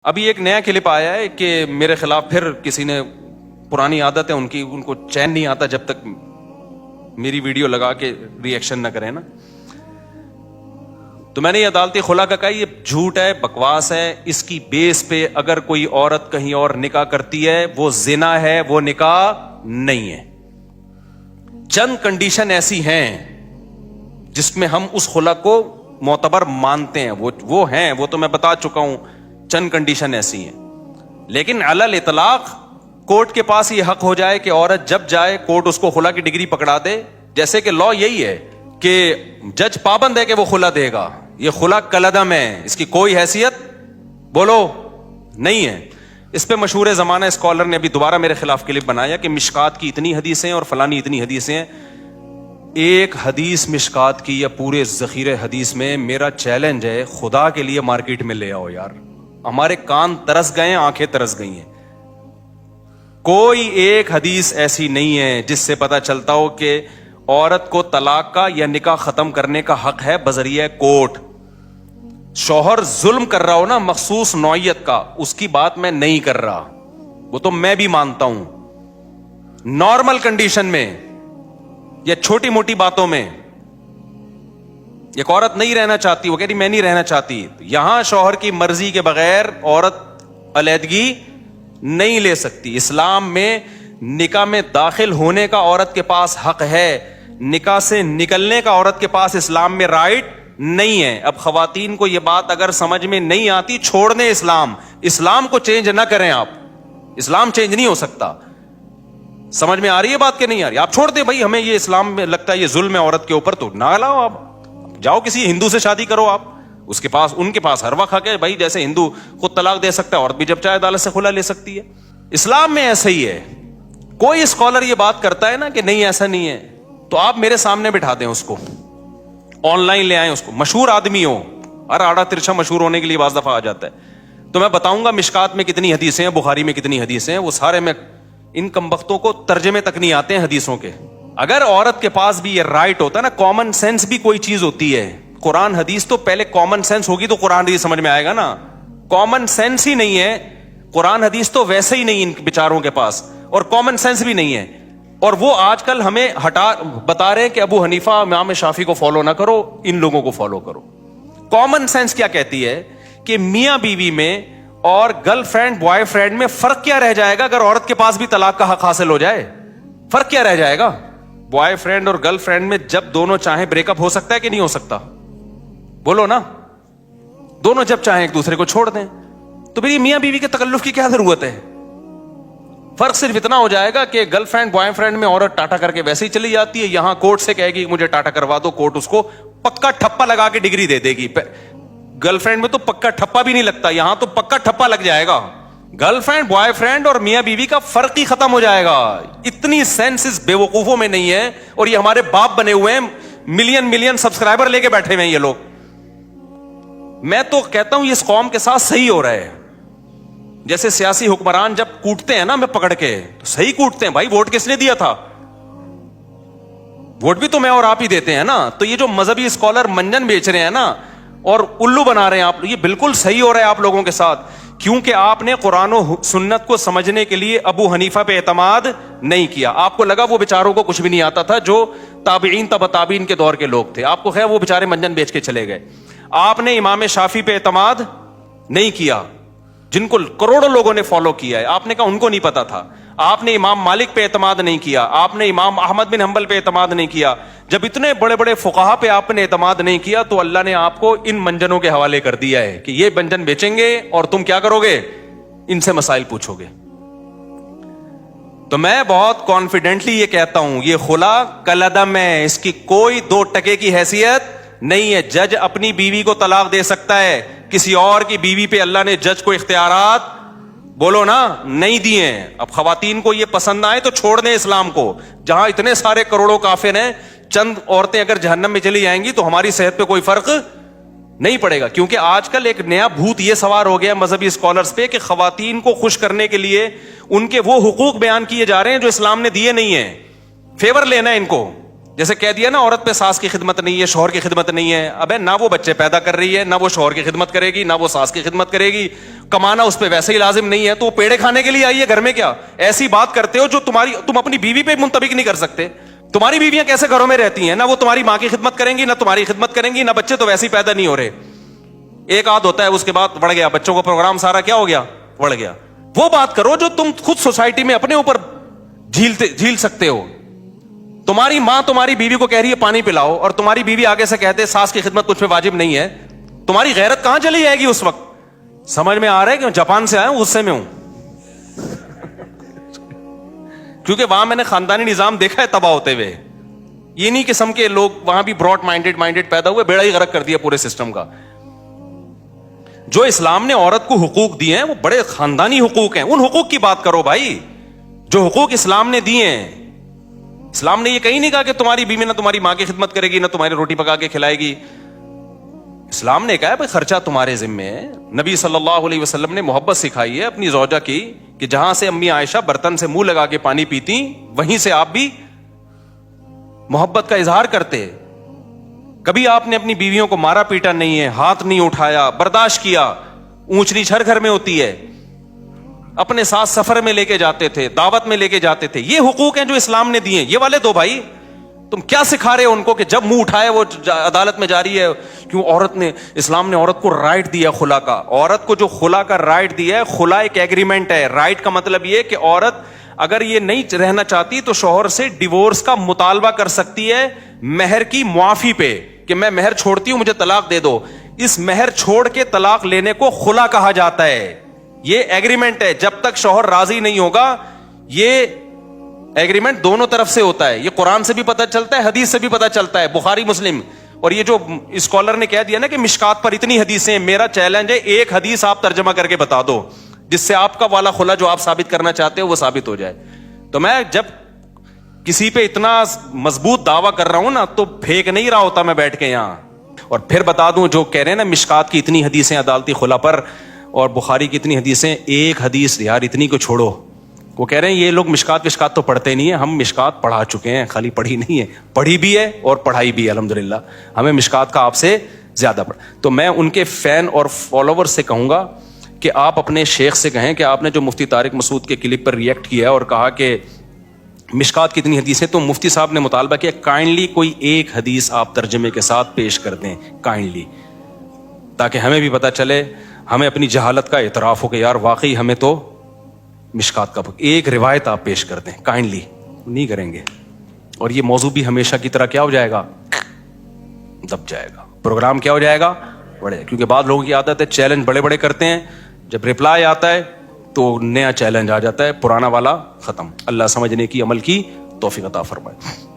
ابھی ایک نیا کلپ آیا ہے کہ میرے خلاف پھر کسی نے، پرانی عادت ہے ان کی، ان کو چین نہیں آتا جب تک میری ویڈیو لگا کے ری ایکشن نہ کریں نا. تو میں نے یہ عدالتی خلا کا کہا یہ جھوٹ ہے، بکواس ہے. اس کی بیس پہ اگر کوئی عورت کہیں اور نکاح کرتی ہے وہ زنا ہے، وہ نکاح نہیں ہے. چند کنڈیشن ایسی ہیں جس میں ہم اس خلا کو معتبر مانتے ہیں، وہ ہیں، وہ تو میں بتا چکا ہوں. چند کنڈیشن ایسی ہیں، لیکن علی الاطلاق کورٹ کے پاس یہ حق ہو جائے کہ عورت جب جائے کورٹ اس کو خلا کی ڈگری پکڑا دے. جیسے کہ لا یہی ہے کہ جج پابند ہے کہ وہ خلا دے گا. یہ خلا کالعدم ہے، اس کی کوئی حیثیت بولو نہیں ہے. اس پہ مشہور زمانہ اسکالر نے ابھی دوبارہ میرے خلاف کلپ بنایا کہ مشکات کی اتنی حدیثیں اور فلانی اتنی حدیثیں ہیں. ایک حدیث مشکات کی یا پورے ذخیرے حدیث میں میرا چیلنج ہے، خدا کے لیے مارکیٹ میں لے آؤ یار. ہمارے کان ترس گئے ہیں، آنکھیں ترس گئی ہیں. کوئی ایک حدیث ایسی نہیں ہے جس سے پتا چلتا ہو کہ عورت کو طلاق کا یا نکاح ختم کرنے کا حق ہے بذریعہ کورٹ. شوہر ظلم کر رہا ہو نا مخصوص نوعیت کا، اس کی بات میں نہیں کر رہا، وہ تو میں بھی مانتا ہوں. نارمل کنڈیشن میں یا چھوٹی موٹی باتوں میں ایک عورت نہیں رہنا چاہتی، وہ کہہ رہی میں نہیں رہنا چاہتی، یہاں شوہر کی مرضی کے بغیر عورت علیحدگی نہیں لے سکتی. اسلام میں نکاح میں داخل ہونے کا عورت کے پاس حق ہے، نکاح سے نکلنے کا عورت کے پاس اسلام میں رائٹ نہیں ہے. اب خواتین کو یہ بات اگر سمجھ میں نہیں آتی، چھوڑ دیں اسلام کو چینج نہ کریں. آپ اسلام چینج نہیں ہو سکتا. سمجھ میں آ رہی ہے بات کہ نہیں آ رہی؟ آپ چھوڑ دیں بھائی، ہمیں یہ اسلام میں لگتا ہے یہ ظلم ہے عورت کے اوپر، تو نہ لاؤ. آپ جاؤ کسی ہندو سے شادی کرو، آپ اس کے پاس، ان کے پاس ہر وقت حق ہے بھائی. جیسے ہندو خود طلاق دے سکتا ہے، عورت بھی جب چاہے عدالت سے خلا لے سکتی ہے. اسلام میں ایسا ہی ہے. کوئی اسکالر یہ بات کرتا ہے نا کہ نہیں ایسا نہیں ہے، تو آپ میرے سامنے بٹھا دیں اس کو، آن لائن لے آئیں اس کو، مشہور آدمی ہو، ہر آڑا ترچھا مشہور ہونے کے لیے بعض دفعہ آ جاتا ہے. تو میں بتاؤں گا مشکات میں کتنی حدیثیں ہیں، بخاری میں کتنی حدیثیں ہیں، وہ سارے میں ان کمبختوں کو ترجمے تک نہیں آتے ہیں حدیثوں کے. اگر عورت کے پاس بھی یہ رائٹ ہوتا ہے نا، کامن سینس بھی کوئی چیز ہوتی ہے. قرآن حدیث تو پہلے کامن سینس ہوگی تو قرآن حدیث سمجھ میں آئے گا نا. کامن سینس ہی نہیں ہے، قرآن حدیث تو ویسے ہی نہیں ان بیچاروں کے پاس، اور کامن سینس بھی نہیں ہے. اور وہ آج کل ہمیں بتا رہے ہیں کہ ابو حنیفہ امام شافعی کو فالو نہ کرو، ان لوگوں کو فالو کرو. کامن سینس کیا کہتی ہے کہ میاں بیوی میں اور گرل فرینڈ بوائے فرینڈ میں فرق کیا رہ جائے گا اگر عورت کے پاس بھی طلاق کا حق حاصل ہو جائے؟ فرق کیا رہ جائے گا؟ بوائے فرینڈ اور گرل فرینڈ میں جب دونوں چاہیں بریک اپ ہو سکتا ہے کہ نہیں ہو سکتا؟ بولو نا. دونوں جب چاہیں ایک دوسرے کو چھوڑ دیں، تو پھر یہ میاں بیوی کے تکلف کی کیا ضرورت ہے؟ فرق صرف اتنا ہو جائے گا کہ گرل فرینڈ بوائے فرینڈ میں عورت ٹاٹا کر کے ویسے ہی چلی جاتی ہے، یہاں کورٹ سے کہے گی مجھے ٹاٹا کروا دو، کورٹ اس کو پکا ٹھپا لگا کے ڈگری دے دے گی. گرل فرینڈ میں تو پکا ٹھپا بھی نہیں لگتا، یہاں تو پکا ٹھپا لگ جائے گا. گرل فرینڈ بوائے فرینڈ اور میاں بیوی کا فرق ہی ختم ہو جائے گا. اتنی سینس بے وقوفوں میں نہیں ہے، اور یہ ہمارے باپ بنے ہوئے ہیں، ملین سبسکرائبر لے کے بیٹھے ہوئے ہیں یہ لوگ. میں تو کہتا ہوں یہ اس قوم کے ساتھ صحیح ہو رہا ہے. جیسے سیاسی حکمران جب کوٹتے ہیں نا میں پکڑ کے، تو صحیح کوٹتے ہیں بھائی. ووٹ کس نے دیا تھا؟ ووٹ بھی تو میں اور آپ ہی دیتے ہیں نا. تو یہ جو مذہبی اسکالر منجن بیچ رہے ہیں نا اور الو بنا رہے ہیں آپ، یہ بالکل صحیح ہو رہا ہے آپ لوگوں کے ساتھ، کیونکہ آپ نے قرآن و سنت کو سمجھنے کے لیے ابو حنیفہ پہ اعتماد نہیں کیا. آپ کو لگا وہ بیچاروں کو کچھ بھی نہیں آتا تھا، جو تابعین تبع تابعین کے دور کے لوگ تھے. آپ کو خیر وہ بیچارے منجن بیچ کے چلے گئے. آپ نے امام شافعی پہ اعتماد نہیں کیا، جن کو کروڑوں لوگوں نے فالو کیا ہے. آپ نے کہا ان کو نہیں پتا تھا. آپ نے امام مالک پہ اعتماد نہیں کیا، آپ نے امام احمد بن حنبل پہ اعتماد نہیں کیا. جب اتنے بڑے بڑے فقہا پہ آپ نے اعتماد نہیں کیا تو اللہ نے آپ کو ان منجنوں کے حوالے کر دیا ہے کہ یہ منجن بیچیں گے اور تم کیا کرو گے؟ ان سے مسائل پوچھو گے. تو میں بہت کانفیڈنٹلی یہ کہتا ہوں یہ خلا کالعدم ہے، اس کی کوئی 2 ٹکے کی حیثیت نہیں ہے. جج اپنی بیوی کو طلاق دے سکتا ہے، کسی اور کی بیوی پہ اللہ نے جج کو اختیارات بولو نا نہیں دیے ہیں. اب خواتین کو یہ پسند نہ آئے تو چھوڑ دیں اسلام کو. جہاں اتنے سارے کروڑوں کافر ہیں، چند عورتیں اگر جہنم میں چلی جائیں گی تو ہماری صحت پہ کوئی فرق نہیں پڑے گا. کیونکہ آج کل ایک نیا بھوت یہ سوار ہو گیا مذہبی اسکالرز پہ کہ خواتین کو خوش کرنے کے لیے ان کے وہ حقوق بیان کیے جا رہے ہیں جو اسلام نے دیے نہیں ہیں. فیور لینا ہے ان کو. جیسے کہہ دیا نا عورت پہ ساس کی خدمت نہیں ہے, شوہر کی خدمت نہیں ہے. ابے نہ وہ بچے پیدا کر رہی ہے, نہ وہ شوہر کی خدمت کرے گی, نہ وہ ساس کی خدمت کرے گی, کمانا اس پہ ویسے ہی لازم نہیں ہے, تو وہ پیڑے کھانے کے لیے آئی ہے گھر میں کیا؟ ایسی بات کرتے ہو جو تم اپنی بیوی پہ منطبق نہیں کر سکتے. تمہاری بیویاں کیسے گھروں میں رہتی ہیں؟ نہ وہ تمہاری ماں کی خدمت کریں گی, نہ تمہاری خدمت کریں گی, نہ بچے تو ویسے ہی پیدا نہیں ہو رہے. ایک آدھ ہوتا ہے, اس کے بعد بڑھ گیا بچوں کا پروگرام, سارا کیا ہو گیا, بڑھ گیا. وہ بات کرو جو تم خود سوسائٹی میں اپنے اوپر جھیل سکتے ہو. تمہاری ماں تمہاری بیوی کو کہہ رہی ہے پانی پلاؤ, اور تمہاری بیوی آگے سے کہتے ساس کی خدمت کچھ پہ واجب نہیں ہے, تمہاری غیرت کہاں چلی جائے گی اس وقت؟ سمجھ میں آ رہا ہے کہ جاپان سے آیا ہوں, غصے میں ہوں, کیونکہ وہاں میں نے خاندانی نظام دیکھا ہے تباہ ہوتے ہوئے. یہ نہیں قسم کے لوگ وہاں بھی براڈ مائنڈیڈ پیدا ہوئے, بیڑا ہی غرق کر دیا پورے سسٹم کا. جو اسلام نے عورت کو حقوق دیے ہیں وہ بڑے خاندانی حقوق ہیں. ان حقوق کی بات کرو بھائی, جو حقوق اسلام نے دیے ہیں. اسلام نے یہ کہیں نہیں کہا کہ تمہاری بیوی نہ تمہاری ماں کی خدمت کرے گی, نہ تمہاری روٹی پکا کے کھلائے گی. اسلام نے کہا بھائی خرچہ تمہارے ذمے ہے. نبی صلی اللہ علیہ وسلم نے محبت سکھائی ہے اپنی زوجہ کی, کہ جہاں سے امی عائشہ برتن سے منہ لگا کے پانی پیتی, وہیں سے آپ بھی محبت کا اظہار کرتے. کبھی آپ نے اپنی بیویوں کو مارا پیٹا نہیں ہے, ہاتھ نہیں اٹھایا, برداشت کیا. اونچ نیچ ہر گھر میں ہوتی ہے. اپنے ساتھ سفر میں لے کے جاتے تھے, دعوت میں لے کے جاتے تھے. یہ حقوق ہیں جو اسلام نے دیے, یہ والے دو بھائی. تم کیا سکھا رہے ہو ان کو کہ جب منہ اٹھائے وہ عدالت میں جاری ہے؟ کیوں عورت نے, اسلام نے عورت کو رائٹ دیا خلا کا. عورت کو جو خلا کا رائٹ دیا ہے, خلا ایک ایگریمنٹ ہے. رائٹ کا مطلب یہ کہ عورت اگر یہ نہیں رہنا چاہتی تو شوہر سے ڈیورس کا مطالبہ کر سکتی ہے مہر کی معافی پہ, کہ میں مہر چھوڑتی ہوں, مجھے طلاق دے دو. اس مہر چھوڑ کے طلاق لینے کو خلا کہا جاتا ہے. یہ ایگریمنٹ ہے, جب تک شوہر راضی نہیں ہوگا. یہ ایگریمنٹ دونوں طرف سے ہوتا ہے. یہ قرآن سے بھی پتہ چلتا ہے, حدیث سے بھی پتہ چلتا ہے, بخاری مسلم. اور یہ جو اسکالر نے کہہ دیا نا کہ مشکات پر اتنی حدیثیں, میرا چیلنج ہے ایک حدیث آپ ترجمہ کر کے بتا دو جس سے آپ کا والا خلا جو آپ ثابت کرنا چاہتے ہو وہ ثابت ہو جائے. تو میں جب کسی پہ اتنا مضبوط دعویٰ کر رہا ہوں نا, تو پھینک نہیں رہا ہوتا میں بیٹھ کے یہاں. اور پھر بتا دوں, جو کہہ رہے ہیں نا مشکات کی اتنی حدیثیں عدالتی خلا پر, اور بخاری کی اتنی حدیثیں, ایک حدیث یار اتنی کو چھوڑو. وہ کہہ رہے ہیں یہ لوگ مشکات تو پڑھتے نہیں ہیں. ہم مشکات پڑھا چکے ہیں, خالی پڑھی نہیں ہے, پڑھی بھی ہے اور پڑھائی بھی ہے الحمدللہ. ہمیں مشکات کا آپ سے زیادہ پڑھا. تو میں ان کے فین اور فالوور سے کہوں گا کہ آپ اپنے شیخ سے کہیں کہ آپ نے جو مفتی طارق مسعود کے کلپ پر ریئیکٹ کیا اور کہا کہ مشکات کی اتنی حدیثیں, تو مفتی صاحب نے مطالبہ کیا کائنڈلی کوئی ایک حدیث آپ ترجمے کے ساتھ پیش کر دیں کائنڈلی, تاکہ ہمیں بھی پتہ چلے, ہمیں اپنی جہالت کا اعتراف ہو کہ یار واقعی ہمیں تو مشکات کا ایک روایت آپ پیش کر دیں کائنڈلی. نہیں کریں گے اور یہ موضوع بھی ہمیشہ کی طرح کیا ہو جائے گا, دب جائے گا. پروگرام کیا ہو جائے گا, بڑے. کیونکہ بعض لوگوں کی عادت ہے چیلنج بڑے بڑے کرتے ہیں, جب ریپلائی آتا ہے تو نیا چیلنج آ جاتا ہے, پرانا والا ختم. اللہ سمجھنے کی عمل کی توفیق عطا فرمائے.